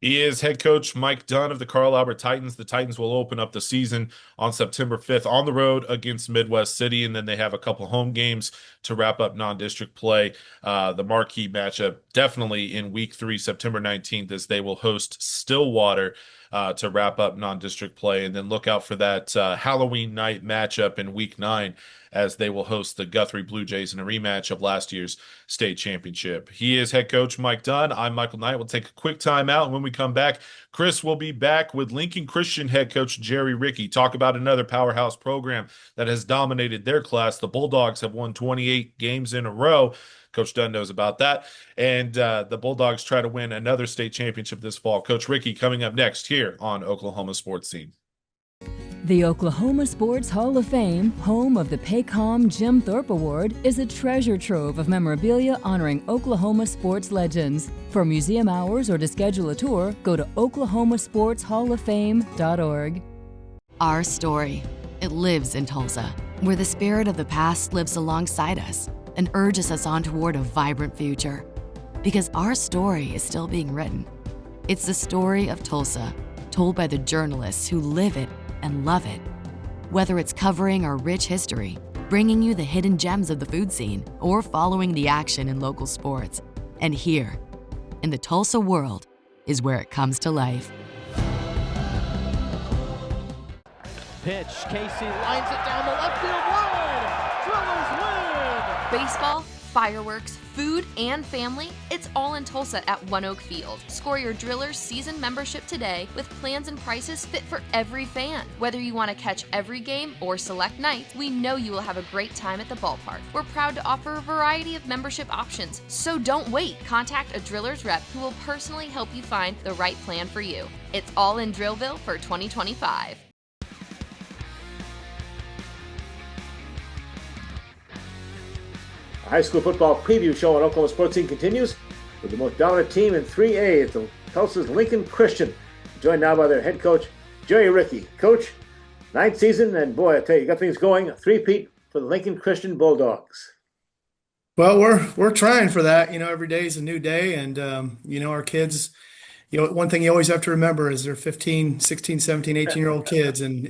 He is head coach Mike Dunn of the Carl Albert Titans. The Titans will open up the season on September 5th on the road against Midwest City, and then they have a couple home games to wrap up non-district play. The marquee matchup definitely in week 3, September 19th, as they will host Stillwater to wrap up non-district play, and then look out for that Halloween night matchup in week 9 as they will host the Guthrie Blue Jays in a rematch of last year's state championship. He is head coach Mike Dunn. I'm Michael Knight. We'll take a quick time out, and when we come back, Chris will be back with Lincoln Christian head coach Jerry Ricke. Talk about another powerhouse program that has dominated their class. The Bulldogs have won 28 games in a row. Coach Dunn knows about that. And the Bulldogs try to win another state championship this fall. Coach Ricke coming up next here on Oklahoma Sports Scene. The Oklahoma Sports Hall of Fame, home of the Paycom Jim Thorpe Award, is a treasure trove of memorabilia honoring Oklahoma sports legends. For museum hours or to schedule a tour, go to oklahomasportshalloffame.org. Our story. It lives in Tulsa, where the spirit of the past lives alongside us and urges us on toward a vibrant future. Because our story is still being written. It's the story of Tulsa, told by the journalists who live it and love it. Whether it's covering our rich history, bringing you the hidden gems of the food scene, or following the action in local sports. And here, in the Tulsa world, is where it comes to life. Pitch, Casey lines it down the left field line. Drillers win! Baseball, fireworks, food, and family, it's all in Tulsa at One Oak Field. Score your Drillers season membership today with plans and prices fit for every fan. Whether you want to catch every game or select nights, we know you will have a great time at the ballpark. We're proud to offer a variety of membership options, so don't wait. Contact a Drillers rep who will personally help you find the right plan for you. It's all in Drillville for 2025. High school football preview show on Oklahoma Sportscene continues with the most dominant team in 3A. It's Tulsa's Lincoln Christian, joined now by their head coach, Jerry Ricke. Coach, ninth season, and boy, I tell you got things going. A three-peat for the Lincoln Christian Bulldogs. Well, we're trying for that. Every day is a new day, and our kids. One thing you always have to remember is they're 15, 16, 17, 18-year-old kids, and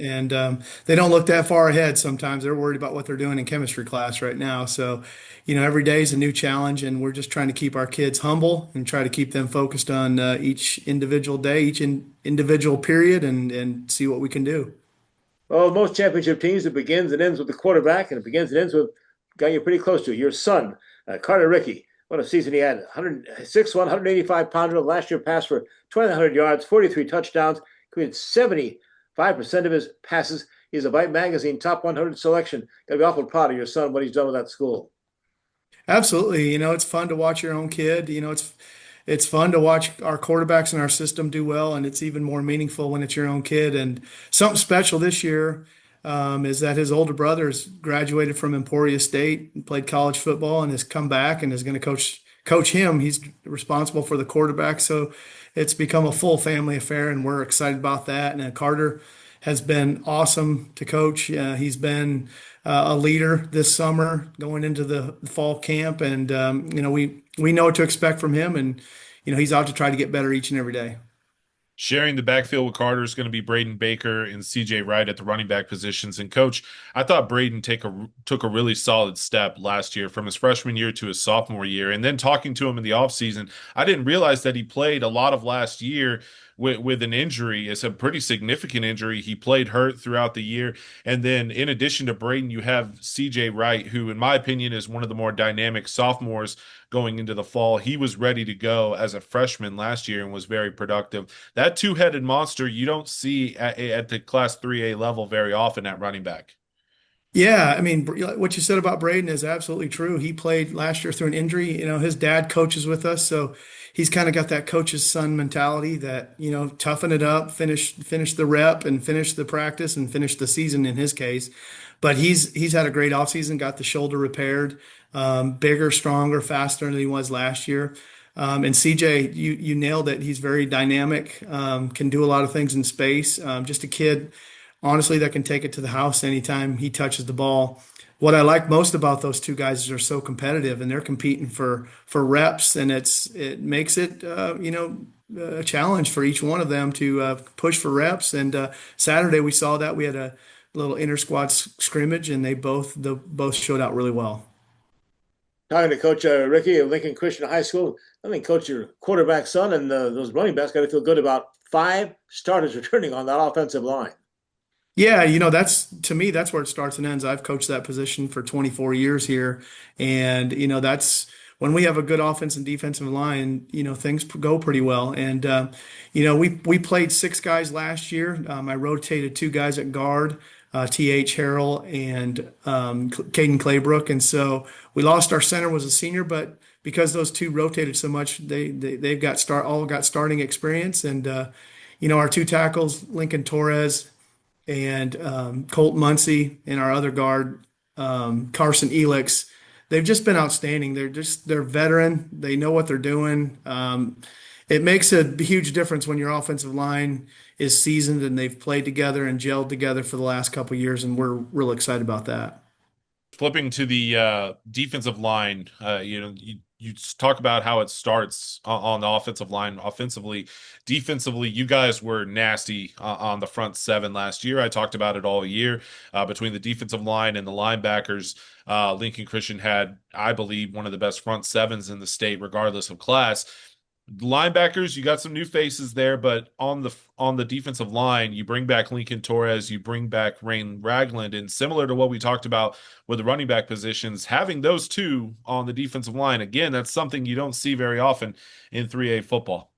they don't look that far ahead sometimes. They're worried about what they're doing in chemistry class right now. So, every day is a new challenge, and we're just trying to keep our kids humble and try to keep them focused on each individual day, each individual period, and see what we can do. Well, most championship teams, it begins and ends with the quarterback, and it begins and ends with a guy you're pretty close to, your son, Carter Ricke. What a season he had. 6'1", 185-pounder. Last year passed for 2,900 yards, 43 touchdowns, completed 75% of his passes. He's a VYPE magazine top 100 selection. Got to be awful proud of your son, what he's done with that school. Absolutely. It's fun to watch your own kid. It's fun to watch our quarterbacks in our system do well, and it's even more meaningful when it's your own kid. And something special this year is that his older brother has graduated from Emporia State and played college football and has come back and is going to coach him. He's responsible for the quarterback. So it's become a full family affair, and we're excited about that. And Carter has been awesome to coach. He's been a leader this summer going into the fall camp. And, we know what to expect from him. And, he's out to try to get better each and every day. Sharing the backfield with Carter is going to be Braden Baker and CJ Wright at the running back positions. And Coach, I thought Braden took a really solid step last year from his freshman year to his sophomore year. And then talking to him in the offseason, I didn't realize that he played a lot of last year with an injury. It's a pretty significant injury. He played hurt throughout the year. And then in addition to Braden, you have CJ Wright, who in my opinion is one of the more dynamic sophomores going into the fall. He was ready to go as a freshman last year and was very productive. That two-headed monster you don't see at the Class 3A level very often at running back. Yeah, what you said about Braden is absolutely true. He played last year through an injury. His dad coaches with us, so he's kind of got that coach's son mentality that, toughen it up, finish the rep and finish the practice and finish the season in his case. But he's had a great offseason, got the shoulder repaired, bigger, stronger, faster than he was last year. And CJ, you nailed it. He's very dynamic, can do a lot of things in space. Just a kid, honestly, that can take it to the house anytime he touches the ball. What I like most about those two guys is they're so competitive and they're competing for reps, and it makes it a challenge for each one of them to push for reps. And Saturday we saw that we had a little inter squad scrimmage, and they both showed out really well. Talking to Coach Ricke of Lincoln Christian High School, I think Coach, your quarterback son and those running backs got to feel good about 5 starters returning on that offensive line. Yeah, to me, that's where it starts and ends. I've coached that position for 24 years here. And, that's when we have a good offense and defensive line, things go pretty well. And, we played 6 guys last year. I rotated 2 guys at guard, T.H. Harrell and Caden Claybrook. And so we lost our center, was a senior, but because those 2 rotated so much, they've all got starting experience. And, our 2 tackles, Lincoln Torres and Colt Muncie and our other guard, Carson Elix. They've just been outstanding. They're veteran. They know what they're doing. It makes a huge difference when your offensive line is seasoned and they've played together and gelled together for the last couple of years, and we're real excited about that. Flipping to the defensive line, you talk about how it starts on the offensive line. Offensively, defensively, you guys were nasty on the front seven last year. I talked about it all year between the defensive line and the linebackers. Lincoln Christian had, I believe, one of the best front sevens in the state, regardless of class. Linebackers, you got some new faces there, but on the defensive line, you bring back Lincoln Torres, you bring back Rain Ragland, and similar to what we talked about with the running back positions, having those two on the defensive line, again, that's something you don't see very often in 3A football.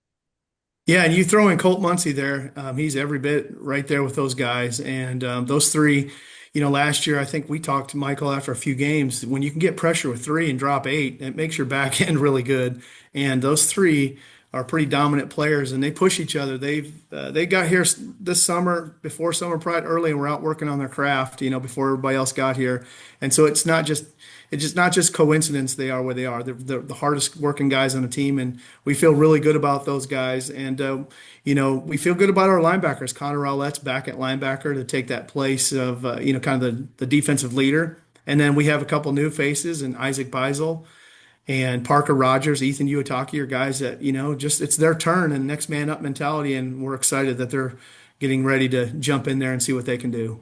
Yeah, and you throw in Colt Muncie there. He's every bit right there with those guys. And those three, last year, I think we talked to Michael after a few games. When you can get pressure with three and drop eight, it makes your back end really good. And those three are pretty dominant players, and they push each other. They got here this summer, before summer pride early, and we're out working on their craft, before everybody else got here. And so it's not just coincidence they are where they are. They're the hardest working guys on the team, and we feel really good about those guys. And we feel good about our linebackers. Connor Rowlett's back at linebacker to take that place of kind of the defensive leader. And then we have a couple new faces, and Isaac Beisel and Parker Rogers, Ethan Uwatake are guys that, just it's their turn and next man up mentality, and we're excited that they're getting ready to jump in there and see what they can do.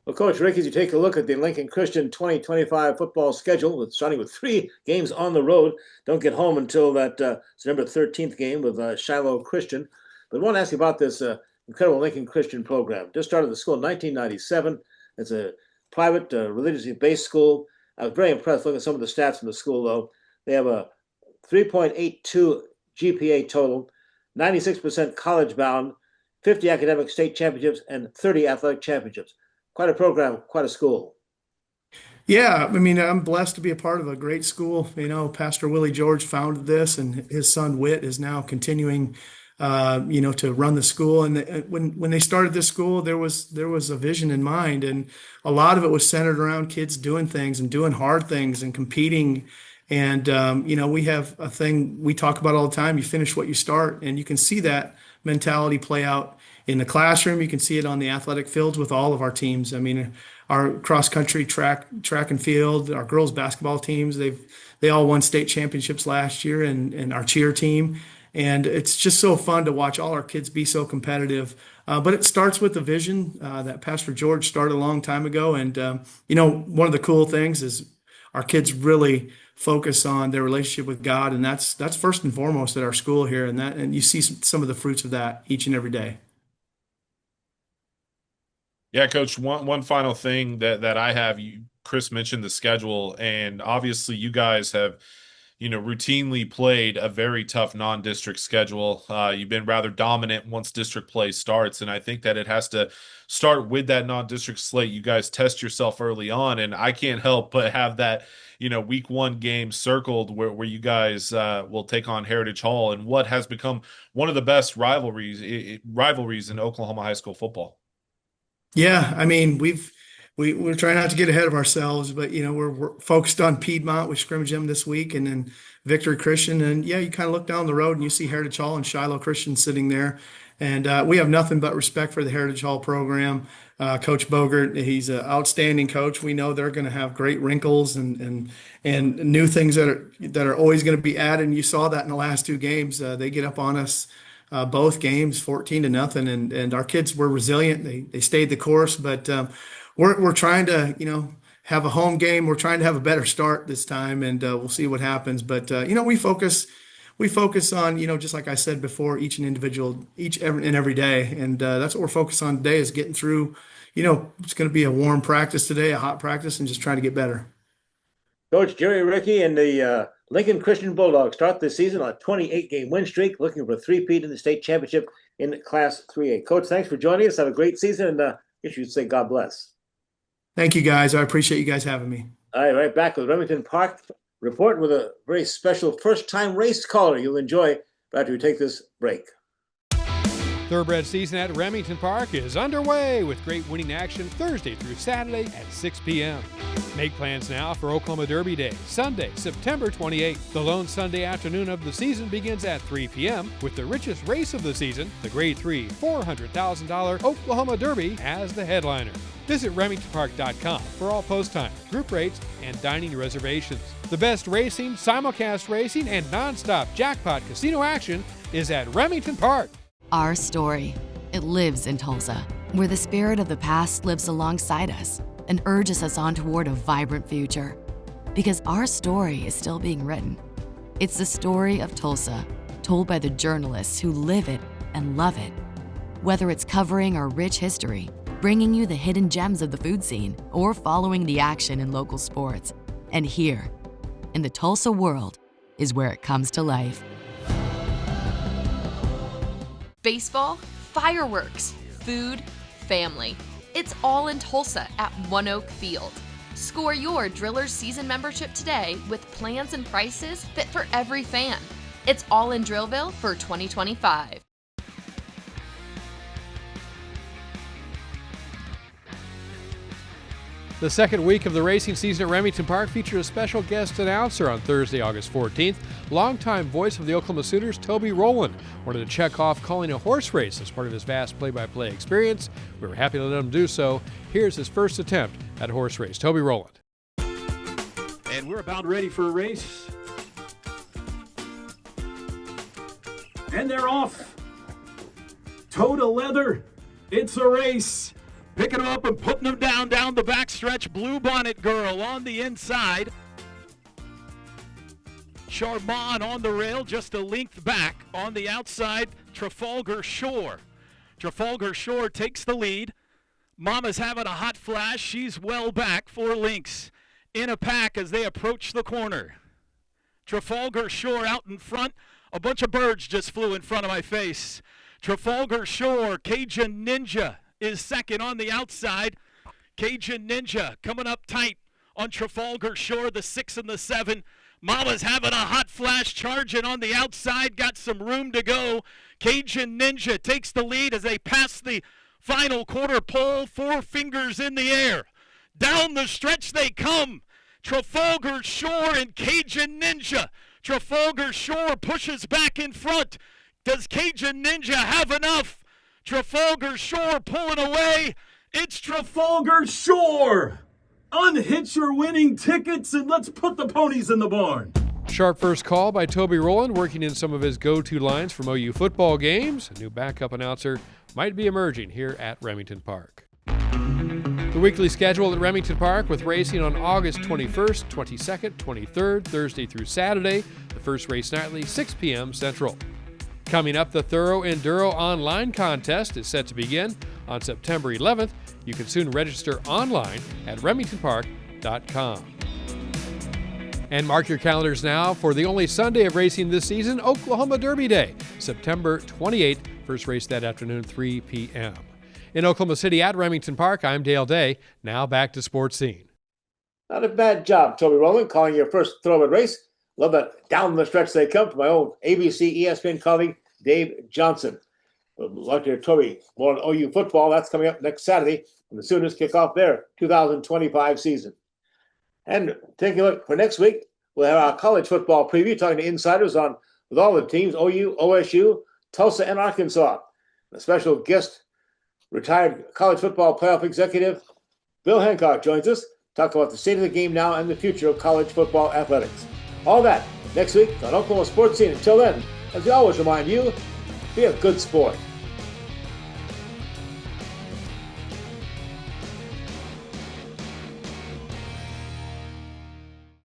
Well, Coach Ricke, as you take a look at the Lincoln Christian 2025 football schedule, starting with 3 games on the road, don't get home until that September 13th game with Shiloh Christian. But I want to ask you about this incredible Lincoln Christian program. Just started the school in 1997. It's a private, religiously based school. I was very impressed looking at some of the stats from the school, though. They have a 3.82 GPA total, 96% college bound, 50 academic state championships, and 30 athletic championships. Quite a program, quite a school. Yeah, I mean, I'm blessed to be a part of a great school. Pastor Willie George founded this, and his son Whit is now continuing, to run the school. And when they started this school, there was a vision in mind, and a lot of it was centered around kids doing things and doing hard things and competing. And, we have a thing we talk about all the time. You finish what you start, and you can see that mentality play out in the classroom. You can see it on the athletic fields with all of our teams. I mean, our cross country, track and field, our girls basketball teams, they all won state championships last year, and our cheer team. And it's just so fun to watch all our kids be so competitive. But it starts with the vision that Pastor George started a long time ago. And, one of the cool things is our kids really focus on their relationship with God, and that's first and foremost at our school here, and you see some of the fruits of that each and every day. Yeah, Coach, one final thing that I have, Chris mentioned the schedule, and obviously you guys have, routinely played a very tough non-district schedule. You've been rather dominant once district play starts, and I think that it has to start with that non-district slate. You guys test yourself early on, and I can't help but have that, week 1 game circled where you guys will take on Heritage Hall, and what has become one of the best rivalries in Oklahoma high school football. Yeah, I mean, we're trying not to get ahead of ourselves, but we're focused on Piedmont. We scrimmage them this week, and then Victory Christian. And yeah, you kind of look down the road and you see Heritage Hall and Shiloh Christian sitting there. And we have nothing but respect for the Heritage Hall program. Coach Bogert, he's an outstanding coach. We know they're going to have great wrinkles and new things that are always going to be added. And you saw that in the last 2 games. They get up on us both games, 14-0, and our kids were resilient. They stayed the course, but we're trying to have a home game. We're trying to have a better start this time, and we'll see what happens. But we focus on just like I said before, each and every day, and that's what we're focused on today is getting through. It's going to be a warm practice today, a hot practice, and just trying to get better. Coach Jerry Ricke and the Lincoln Christian Bulldogs start this season on a 28-game win streak, looking for a three-peat in the state championship in Class 3A. Coach, thanks for joining us. Have a great season, and I guess you'd say God bless. Thank you, guys. I appreciate you guys having me. All right, right back with Remington Report with a very special first-time race caller you'll enjoy after we take this break. Thoroughbred season at Remington Park is underway with great winning action Thursday through Saturday at 6 p.m. Make plans now for Oklahoma Derby Day, Sunday, September 28th. The lone Sunday afternoon of the season begins at 3 p.m. with the richest race of the season, the Grade 3 $400,000 Oklahoma Derby, as the headliner. Visit RemingtonPark.com for all post times, group rates, and dining reservations. The best racing, simulcast racing, and nonstop jackpot casino action is at Remington Park. Our story, it lives in Tulsa, where the spirit of the past lives alongside us and urges us on toward a vibrant future. Because our story is still being written. It's the story of Tulsa, told by the journalists who live it and love it. Whether it's covering our rich history, bringing you the hidden gems of the food scene, or following the action in local sports. And here, in the Tulsa world, is where it comes to life. Baseball, fireworks, food, family. It's all in Tulsa at One Oak Field. Score your Drillers season membership today with plans and prices fit for every fan. It's all in Drillville for 2025. The second week of the racing season at Remington Park featured a special guest announcer on Thursday, August 14th. Longtime voice of the Oklahoma Sooners, Toby Rowland, wanted to check off calling a horse race as part of his vast play-by-play experience. We were happy to let him do so. Here's his first attempt at a horse race. Toby Rowland. And we're about ready for a race. And they're off. Toe to leather. It's a race. Picking them up and putting them down the backstretch. Blue Bonnet Girl on the inside. Charbonne on the rail, just a length back. On the outside, Trafalgar Shore. Trafalgar Shore takes the lead. Mama's having a hot flash. She's well back, 4 lengths in a pack as they approach the corner. Trafalgar Shore out in front. A bunch of birds just flew in front of my face. Trafalgar Shore, Cajun Ninja is second on the outside. Cajun Ninja coming up tight on Trafalgar Shore, the 6 and the 7. Mama's having a hot flash, charging on the outside, got some room to go. Cajun Ninja takes the lead as they pass the final quarter pole, 4 fingers in the air. Down the stretch they come. Trafalgar Shore and Cajun Ninja. Trafalgar Shore pushes back in front. Does Cajun Ninja have enough? Trafalgar Shore pulling away. It's Trafalgar Shore. Unhitch your winning tickets and let's put the ponies in the barn. Sharp first call by Toby Rowland, working in some of his go-to lines from OU football games. A new backup announcer might be emerging here at Remington Park. The weekly schedule at Remington Park with racing on August 21st, 22nd, 23rd, Thursday through Saturday. The first race nightly, 6 p.m. Central. Coming up, the Thorough Enduro Online Contest is set to begin on September 11th. You can soon register online at remingtonpark.com. And mark your calendars now for the only Sunday of racing this season, Oklahoma Derby Day, September 28th. First race that afternoon, 3 p.m. In Oklahoma City at Remington Park, I'm Dale Day. Now back to Sportscene. Not a bad job, Toby Rowland, calling your first thoroughbred race. Love that down the stretch they come from my old ABC ESPN colleague, Dave Johnson. Like to Toby, more on OU football. That's coming up next Saturday when the Sooners kick off their 2025 season. And taking a look for next week, we'll have our college football preview, talking to insiders on with all the teams, OU, OSU, Tulsa, and Arkansas. A special guest, retired college football playoff executive Bill Hancock joins us, talk about the state of the game now and the future of college football athletics. All that next week on Oklahoma Sports Scene. Until then, as we always remind you, be a good sport.